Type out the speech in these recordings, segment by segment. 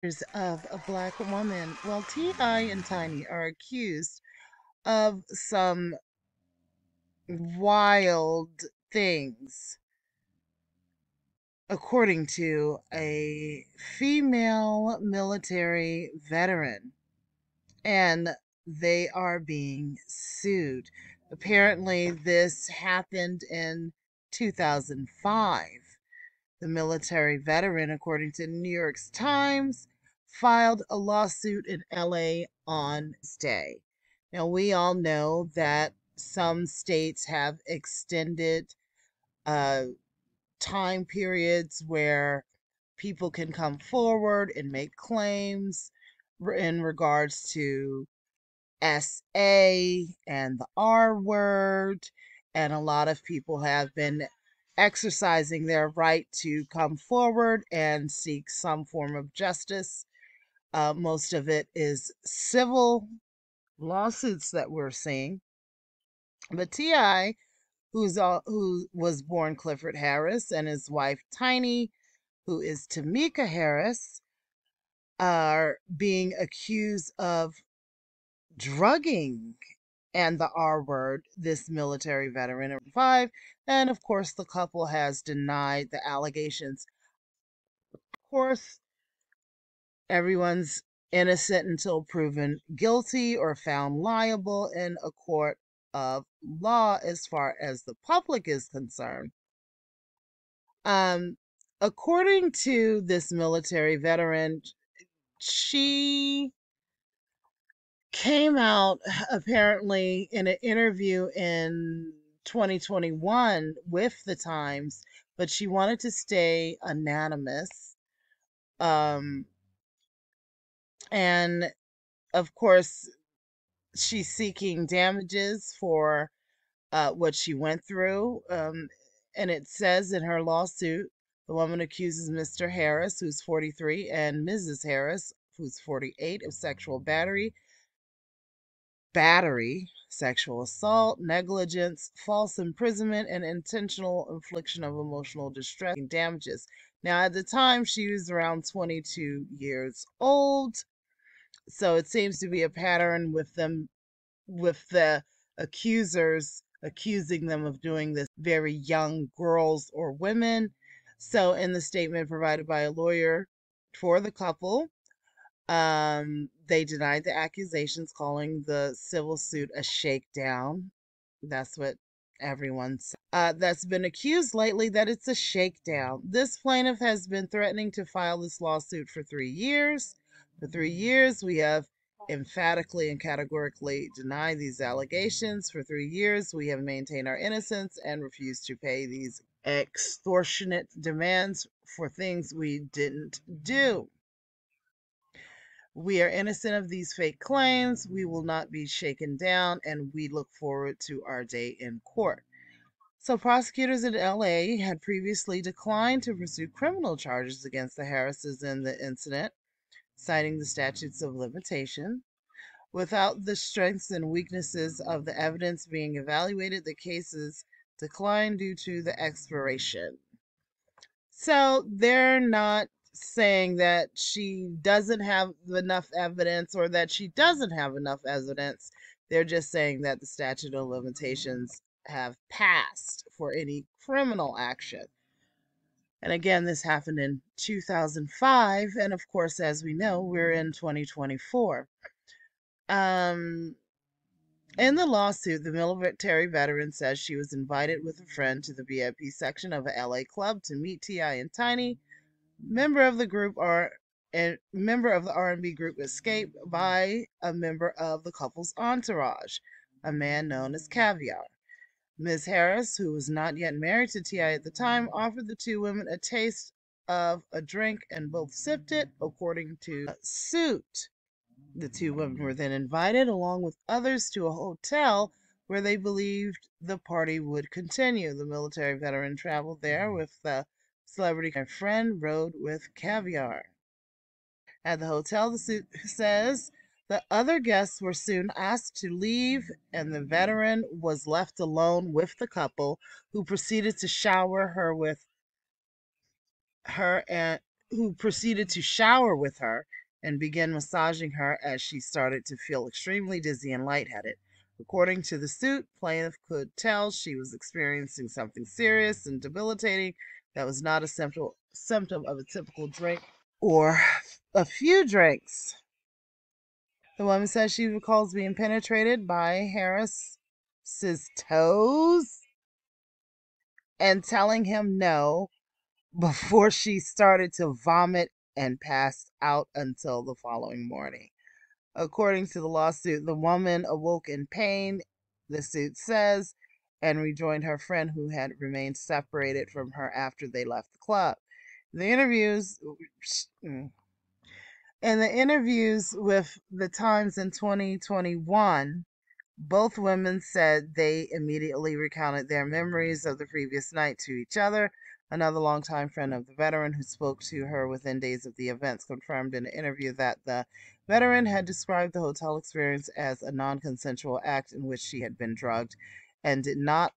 Of a black woman. Well, T.I. and Tiny are accused of some wild things, according to a female military veteran, and they are being sued. Apparently, this happened in 2005. The military veteran, according to New York Times, filed a lawsuit in LA on Tuesday. Now, we all know that some states have extended uh, time periods where people can come forward and make claims in regards to SA and the R word, and a lot of people have been exercising their right to come forward and seek some form of justice. Most of it is civil lawsuits that we're seeing. But T.I., who was born Clifford Harris, and his wife Tiny, who is Tamika Harris, are being accused of drugging and the R word this military veteran of 5. And of course, the couple has denied the allegations. Of course, everyone's innocent until proven guilty or found liable in a court of law as far as the public is concerned. Um, According to this military veteran, she came out apparently in an interview in 2021 with the Times, but she wanted to stay anonymous. Um, and of course, she's seeking damages for what she went through. And it says in her lawsuit, the woman accuses Mr. Harris, who's 43, and Mrs. Harris, who's 48, of battery, sexual assault, negligence, false imprisonment, and intentional infliction of emotional distress and damages. Now, at the time, she was around 22 years old, so it seems to be a pattern with them, with the accusers accusing them of doing this, very young girls or women. So, in the statement provided by a lawyer for the couple, they denied the accusations, calling the civil suit a shakedown. That's what everyone said. That's been accused lately that it's a shakedown. This plaintiff has been threatening to file this lawsuit for 3 years. For 3 years, we have emphatically and categorically denied these allegations. For 3 years, we have maintained our innocence and refused to pay these extortionate demands for things we didn't do. We are innocent of these fake claims. We will not be shaken down, and we look forward to our day in court. So, prosecutors in LA had previously declined to pursue criminal charges against the Harrises in the incident, citing the statutes of limitation. Without the strengths and weaknesses of the evidence being evaluated, the cases declined due to the expiration. So they're not saying that she doesn't have enough evidence or that she doesn't have enough evidence. They're just saying that the statute of limitations have passed for any criminal action. And again, this happened in 2005. And of course, as we know, we're in 2024. Um, in the lawsuit, the military veteran says she was invited with a friend to the VIP section of a LA club to meet T.I. and Tiny. Member of the group are a member of the R&B group Escape by a member of the couple's entourage, a man known as Caviar. Ms. Harris, who was not yet married to T.I. at the time, offered the two women a taste of a drink and both sipped it, according to a suit. The two women were then invited, along with others, to a hotel where they believed the party would continue. The military veteran traveled there with the celebrity friend, rode with Caviar. At the hotel, the suit says the other guests were soon asked to leave, and the veteran was left alone with the couple, who proceeded to shower her with her and who proceeded to shower with her and began massaging her as she started to feel extremely dizzy and lightheaded. According to the suit, plaintiff could tell she was experiencing something serious and debilitating that was not a symptom of a typical drink or a few drinks. The woman says she recalls being penetrated by Harris's toes and telling him no before she started to vomit and passed out until the following morning. According to the lawsuit, the woman awoke in pain, the suit says, and rejoined her friend who had remained separated from her after they left the club. The interviews In the interviews with the Times in 2021, both women said they immediately recounted their memories of the previous night to each other. Another longtime friend of the veteran who spoke to her within days of the events confirmed in an interview that the veteran had described the hotel experience as a non consensual act in which she had been drugged and did not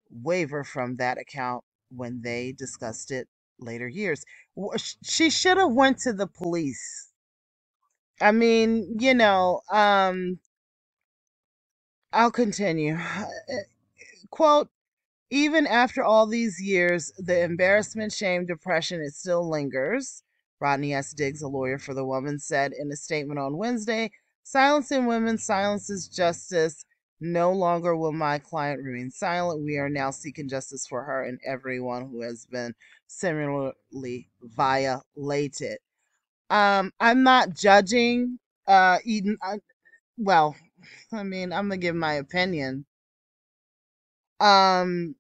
waver from that account when they discussed it later years. She should have went to the police. I mean, I'll continue. Quote, even after all these years, the embarrassment, shame, depression, it still lingers. Rodney S. Diggs, a lawyer for the woman, said in a statement on Wednesday, silence in women silences justice. No longer will my client remain silent. We are now seeking justice for her and everyone who has been similarly violated. I'm not judging Eden. Well, I mean, I'm gonna give my opinion. Um,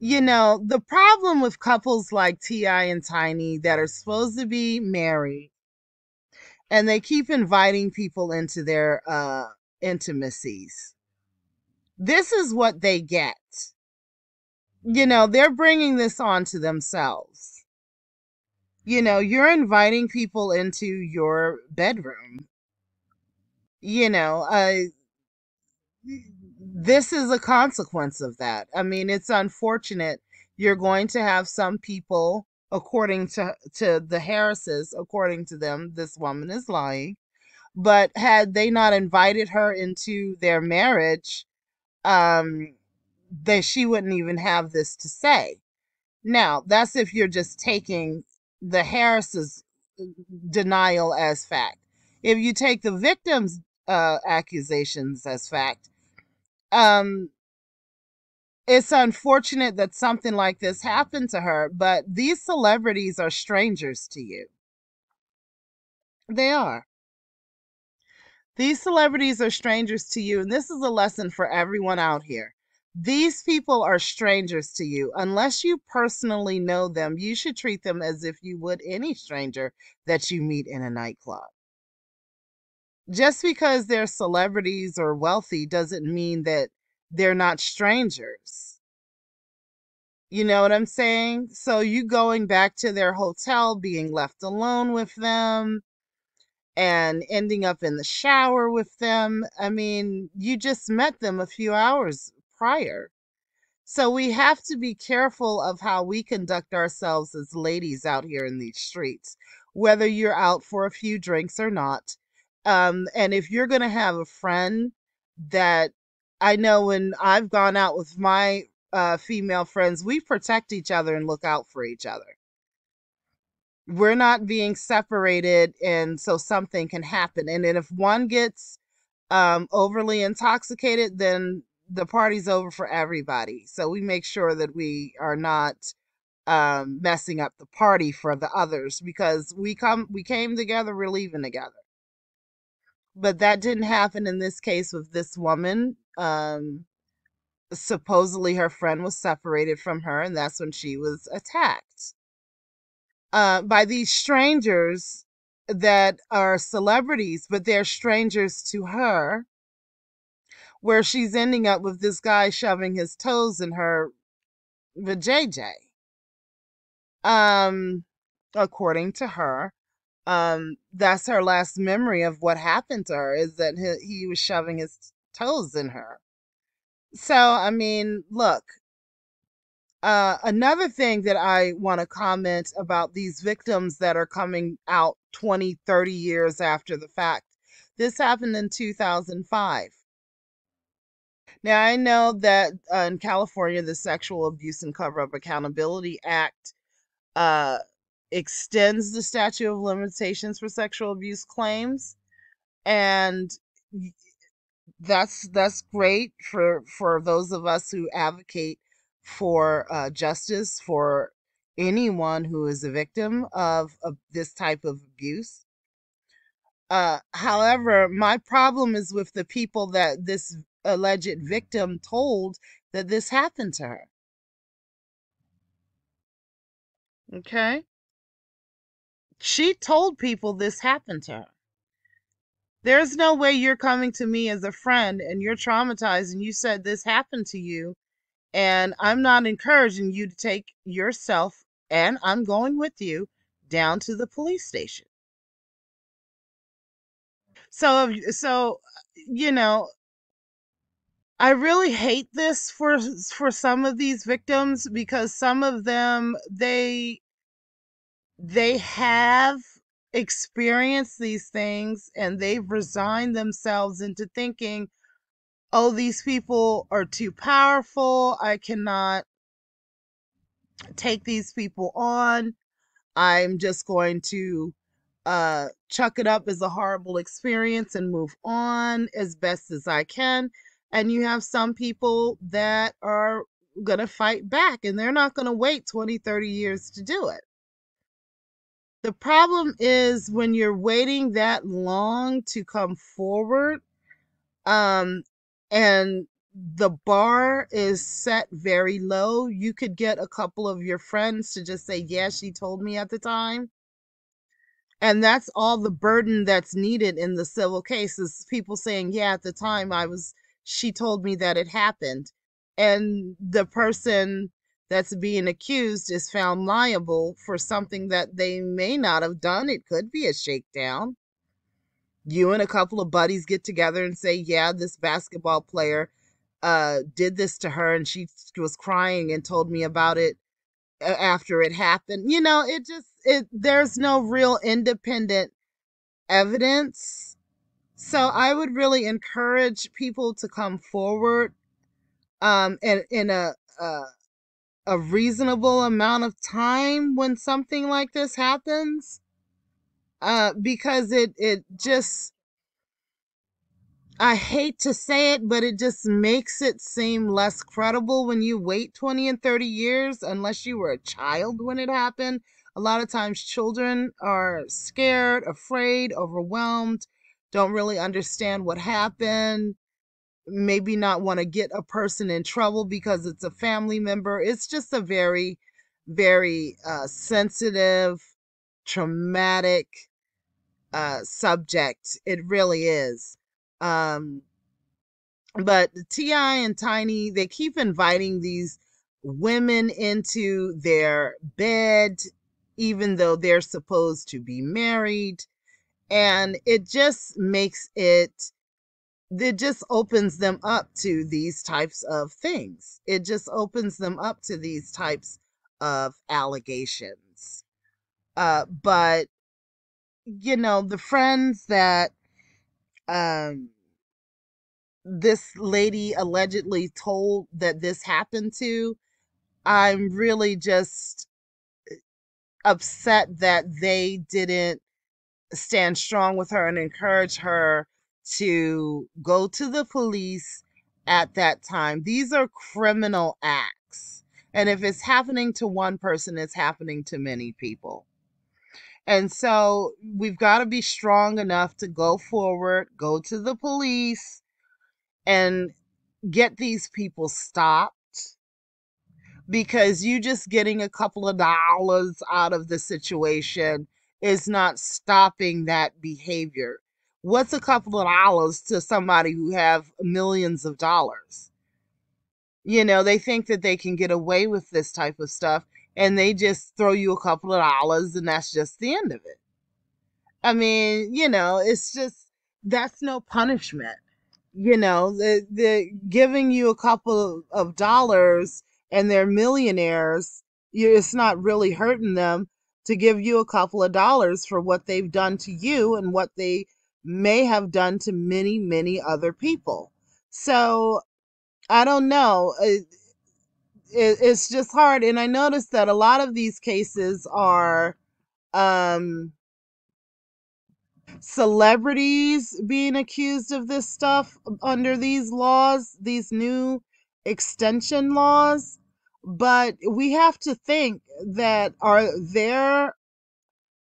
the problem with couples like T.I. and Tiny that are supposed to be married and they keep inviting people into their intimacies. This is what they get. They're bringing this on to themselves. You're inviting people into your bedroom. You know, uh, this is a consequence of that. I mean, it's unfortunate. You're going to have some people, according to the Harrises, according to them, this woman is lying. But had they not invited her into their marriage, um, she wouldn't even have this to say. Now, that's if you're just taking the Harrises' denial as fact. If you take the victim's accusations as fact, um, it's unfortunate that something like this happened to her, but these celebrities are strangers to you. They are. These celebrities are strangers to you, and this is a lesson for everyone out here. These people are strangers to you. Unless you personally know them, you should treat them as if you would any stranger that you meet in a nightclub. Just because they're celebrities or wealthy doesn't mean that they're not strangers. You know what I'm saying? So you going back to their hotel, being left alone with them, and ending up in the shower with them. I mean, you just met them a few hours prior. So we have to be careful of how we conduct ourselves as ladies out here in these streets, whether you're out for a few drinks or not. And if you're going to have a friend that I know when I've gone out with my female friends, we protect each other and look out for each other. We're not being separated, and so something can happen. And then if one gets overly intoxicated, then the party's over for everybody. So we make sure that we are not messing up the party for the others, because we came together, we're leaving together. But that didn't happen in this case with this woman. Supposedly her friend was separated from her, and that's when she was attacked by these strangers that are celebrities, but they're strangers to her, where she's ending up with this guy shoving his toes in her vajayjay. Um, According to her, that's her last memory of what happened to her, is that he was shoving his toes in her. So, I mean, look, Another thing that I want to comment about these victims that are coming out 20, 30 years after the fact. This happened in 2005. Now, I know that in California, the Sexual Abuse and Cover Up Accountability Act uh, extends the statute of limitations for sexual abuse claims. And that's great for those of us who advocate for justice for anyone who is a victim of this type of abuse. However, my problem is with the people that this alleged victim told that this happened to her. Okay, she told people this happened to her. There's no way you're coming to me as a friend and you're traumatized and you said this happened to you. And I'm not encouraging you to take yourself, and I'm going with you, down to the police station. So, you know, I really hate this for some of these victims because some of them they have experienced these things and they've resigned themselves into thinking, oh, these people are too powerful. I cannot take these people on. I'm just going to chuck it up as a horrible experience and move on as best as I can. And you have some people that are going to fight back and they're not going to wait 20, 30 years to do it. The problem is when you're waiting that long to come forward, um, and the bar is set very low, you could get a couple of your friends to just say, yeah, she told me at the time. And that's all the burden that's needed in the civil case is people saying, yeah, at the time she told me that it happened. And the person that's being accused is found liable for something that they may not have done. It could be a shakedown. You and a couple of buddies get together and say, yeah, this basketball player did this to her and she was crying and told me about it after it happened. There's no real independent evidence. So I would really encourage people to come forward and in a reasonable amount of time when something like this happens. Because it just, I hate to say it, but it just makes it seem less credible when you wait 20 and 30 years, unless you were a child when it happened. A lot of times children are scared, afraid, overwhelmed, don't really understand what happened, maybe not want to get a person in trouble because it's a family member. It's just a very, very sensitive, traumatic subject. It really is. Um, but T.I. and Tiny, they keep inviting these women into their bed, even though they're supposed to be married. And it just opens them up to these types of things. It just opens them up to these types of allegations. But, the friends that um, this lady allegedly told that this happened to, I'm really just upset that they didn't stand strong with her and encourage her to go to the police at that time. These are criminal acts. And if it's happening to one person, it's happening to many people. And so we've got to be strong enough to go forward, go to the police, and get these people stopped, because you just getting a couple of dollars out of the situation is not stopping that behavior. What's a couple of dollars to somebody who have millions of dollars? They think that they can get away with this type of stuff and they just throw you a couple of dollars and that's just the end of it. I mean, it's just, that's no punishment. The giving you a couple of dollars and they're millionaires, it's not really hurting them to give you a couple of dollars for what they've done to you and what they may have done to many, many other people. So I don't know. It's just hard. And I noticed that a lot of these cases are um, celebrities being accused of this stuff under these laws, these new extension laws. But we have to think that are there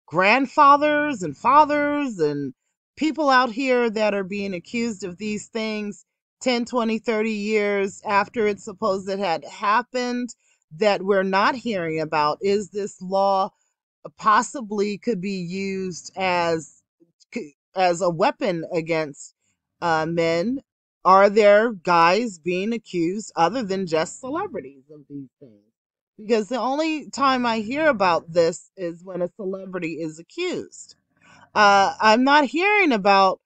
grandfathers and fathers and people out here that are being accused of these things 10, 20, 30 years after it's supposed it had happened that we're not hearing about? Is this law possibly could be used as a weapon against men? Are there guys being accused other than just celebrities of these things? Because the only time I hear about this is when a celebrity is accused. I'm not hearing about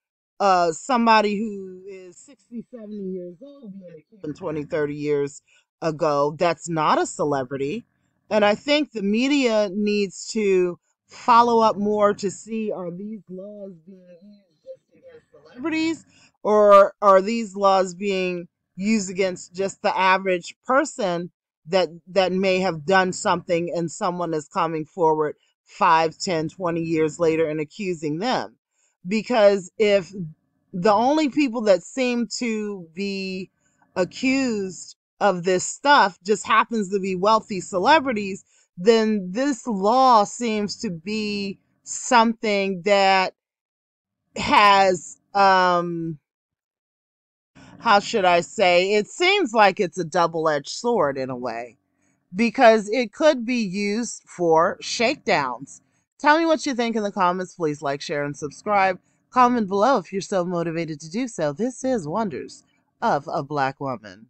somebody who is 60, 70 years old being accused 20, 30 years ago that's not a celebrity. And I think the media needs to follow up more to see, are these laws being used just against celebrities, or are these laws being used against just the average person that may have done something and someone is coming forward 5, 10, 20 years later and accusing them? Because if the only people that seem to be accused of this stuff just happens to be wealthy celebrities, then this law seems to be something that has how should I say, it seems like it's a double-edged sword in a way, because it could be used for shakedowns. Tell me what you think in the comments. Please like, share, and subscribe. Comment below if you're so motivated to do so. This is Wonders of a Black Woman.